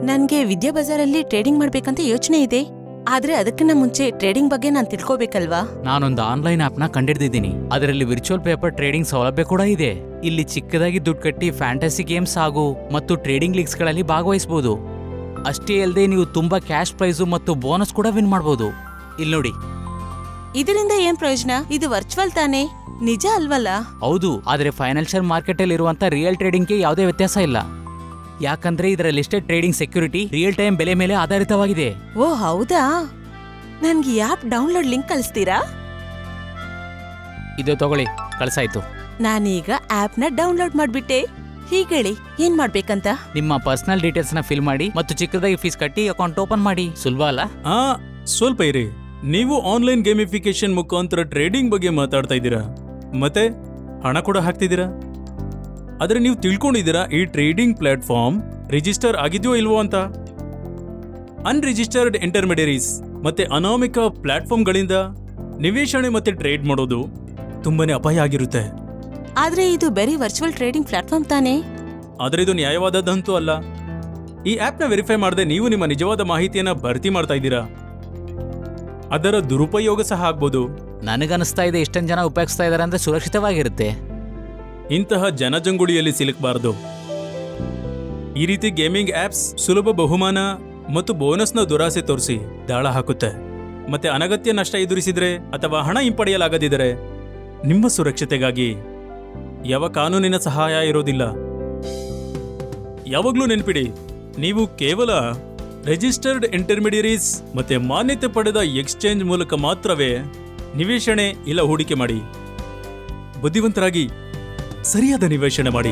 ನನ್ಗೆ ವಿದ್ಯಾ ಬಜಾರಲ್ಲಿ ಟ್ರೇಡಿಂಗ್ ಮಾಡ್ಬೇಕಂತ ಯೋಚನೆ ಇದೆ. ಆದ್ರೆ ಅದಕ್ಕಿಂತ ಮುಂಚೆ ಟ್ರೇಡಿಂಗ್ ಬಗ್ಗೆ ನಾನು ತಿಳ್ಕೋಬೇಕಲ್ವಾ? ನಾನೊಂದು ಆನ್ಲೈನ್ ಆಪ್ನ ಕಂಡಿಡ್ದಿದ್ದೀನಿ. ಅದರಲ್ಲಿ ವಿರ್ಚುವಲ್ ಪೇಪರ್ ಟ್ರೇಡಿಂಗ್ ಸೌಲಭ್ಯ ಕೂಡ ಇದೆ. ಇಲ್ಲಿ ಚಿಕ್ಕದಾಗಿ ದುಡ್ಡು ಕಟ್ಟಿ ಫ್ಯಾಂಟಸಿ ಗೇಮ್ಸ್ ಹಾಗೂ ಮತ್ತು ಟ್ರೇಡಿಂಗ್ ಲೀಗ್ಸ್ಗಳಲ್ಲಿ ಭಾಗವಹಿಸಬಹುದು. ಅಷ್ಟೇ ಅಲ್ಲದೆ ನೀವು ತುಂಬಾ ಕ್ಯಾಶ್ ಪ್ರೈಸು ಮತ್ತು ಬೋನಸ್ ಕೂಡ ವಿನ್ ಮಾಡಬಹುದು. ಇಲ್ಲಿ ನೋಡಿ. ಇದರಿಂದ ಏನ್ ಪ್ರಯೋಜನ? ಇದು ವರ್ಚುವಲ್ ತಾನೇ, ನಿಜ ಅಲ್ವಲ್ಲ? ಹೌದು, ಆದ್ರೆ ಫೈನಾನ್ಷಿಯಲ್ ಮಾರ್ಕೆಟ್ ಅಲ್ಲಿ ಇರುವಂತ ರಿಯಲ್ ಟ್ರೇಡಿಂಗ್ಗೆ ಯಾವುದೇ ವ್ಯತ್ಯಾಸ ಇಲ್ಲ. ಯಾಕಂದ್ರೆ ಇದರ listed trading security real time ಬೆಲೆ ಮೇಲೆ ಆಧಾರಿತವಾಗಿದೆ. ಓ ಹೌದಾ? ನನ್ಗೆ ಆಪ್ ಡೌನ್ಲೋಡ್ ಲಿಂಕ್ ಕಳಿಸ್ತೀರಾ? ಇದು ತಗೊಳ್ಳಿ, ಕಳ್ಸಾಯ್ತು. ನಾನೀಗ ಆಪ್ ನ ಡೌನ್ಲೋಡ್ ಮಾಡ್ಬಿಟ್ಟೆ. ಹೀಗೇಳಿ ಏನ್ ಮಾಡ್ಬೇಕಂತ? ನಿಮ್ಮ ಪರ್ಸನಲ್ ಡೀಟೇಲ್ಸ್ ನ ಫಿಲ್ ಮಾಡಿ ಮತ್ತು ಚಿಕ್ಕದಾಗಿ ಫೀಸ್ ಕಟ್ಟಿ ಅಕೌಂಟ್ ಓಪನ್ ಮಾಡಿ. ಸುಲಭ ಅಲ್ಲ? ಸ್ವಲ್ಪ ಇರಿ. ನೀವು ಆನ್ಲೈನ್ ಗೇಮಿಫಿಕೇಶನ್ ಮುಖಾಂತರ ಟ್ರೇಡಿಂಗ್ ಬಗ್ಗೆ ಮಾತಾಡ್ತಾ ಇದ್ದೀರಾ, ಮತ್ತೆ ಹಣ ಕೂಡ ಹಾಕ್ತಿದ್ದೀರಾ. ಆದ್ರೆ ನೀವು ತಿಳ್ಕೊಂಡಿದ್ದೀರಾ ಈ ಟ್ರೇಡಿಂಗ್ ಪ್ಲಾಟ್ಫಾರ್ಮ್ ರಿಜಿಸ್ಟರ್ ಆಗಿದೆಯೋ ಇಲ್ವೋ ಅಂತ? ಅನ್ರಿಜಿಸ್ಟರ್ಡ್ ಇಂಟರ್ಮಿಡಿಯರೀಸ್ ಮತ್ತೆ ಅನಾಮಿಕ ಪ್ಲಾಟ್ಫಾರ್ಮ್ಗಳಿಂದ ನಿವೇಶನೆ ಮತ್ತೆ ಟ್ರೇಡ್ ಮಾಡೋದು ತುಂಬಾನೇ ಅಪಾಯ ಆಗಿರುತ್ತೆ. ಆದ್ರೆ ಇದು ಬರೀ ವರ್ಚುವಲ್ ಟ್ರೇಡಿಂಗ್ ಪ್ಲಾಟ್ಫಾರ್ಮ್ ತಾನೇ? ಆದ್ರೆ ಇದು ನ್ಯಾಯವಾದದ್ದಂತೂ ಅಲ್ಲ. ಈ ಆಪ್ನ ವೆರಿಫೈ ಮಾಡದೆ ನೀವು ನಿಮ್ಮ ನಿಜವಾದ ಮಾಹಿತಿಯನ್ನ ಭರ್ತಿ ಮಾಡ್ತಾ ಇದ್ದೀರಾ. ಅದರ ದುರುಪಯೋಗ ಸಹ ಆಗ್ಬೋದು. ನನಗನ್ನಿಸ್ತಾ ಇದೆ ಇಷ್ಟೊಂದು ಜನ ಉಪಯೋಗಿಸ್ತಾ ಇದಾರೆ ಅಂದ್ರೆ ಸುರಕ್ಷಿತವಾಗಿರುತ್ತೆ. ಇಂತಹ ಜನಜಂಗುಳಿಯಲ್ಲಿ ಸಿಲುಕಬಾರದು. ಈ ರೀತಿ ಗೇಮಿಂಗ್ ಆಪ್ಸ್ ಸುಲಭ ಬಹುಮಾನ ಮತ್ತು ಬೋನಸ್ನ ದುರಾಸೆ ತೋರಿಸಿ ದಾಳ ಹಾಕುತ್ತೆ. ಮತ್ತೆ ಅನಗತ್ಯ ನಷ್ಟ ಎದುರಿಸಿದ್ರೆ ಅಥವಾ ಹಣ ಹಿಂಪಡೆಯಲಾಗದಿದ್ದರೆ ನಿಮ್ಮ ಸುರಕ್ಷತೆಗಾಗಿ ಯಾವ ಕಾನೂನಿನ ಸಹಾಯ ಇರೋದಿಲ್ಲ. ಯಾವಾಗ್ಲೂ ನೆನಪಿಡಿ, ನೀವು ಕೇವಲ ರಿಜಿಸ್ಟರ್ಡ್ ಇಂಟರ್ಮಿಡಿಯರೀಸ್ ಮತ್ತೆ ಮಾನ್ಯತೆ ಪಡೆದ ಎಕ್ಸ್ಚೇಂಜ್ ಮೂಲಕ ಮಾತ್ರವೇ ನಿವೇಶನೆ ಇಲ್ಲ ಹೂಡಿಕೆ ಮಾಡಿ. ಬುದ್ಧಿವಂತರಾಗಿ ಸರಿಯಾದ ನಿವೇಶನ ಮಾಡಿ.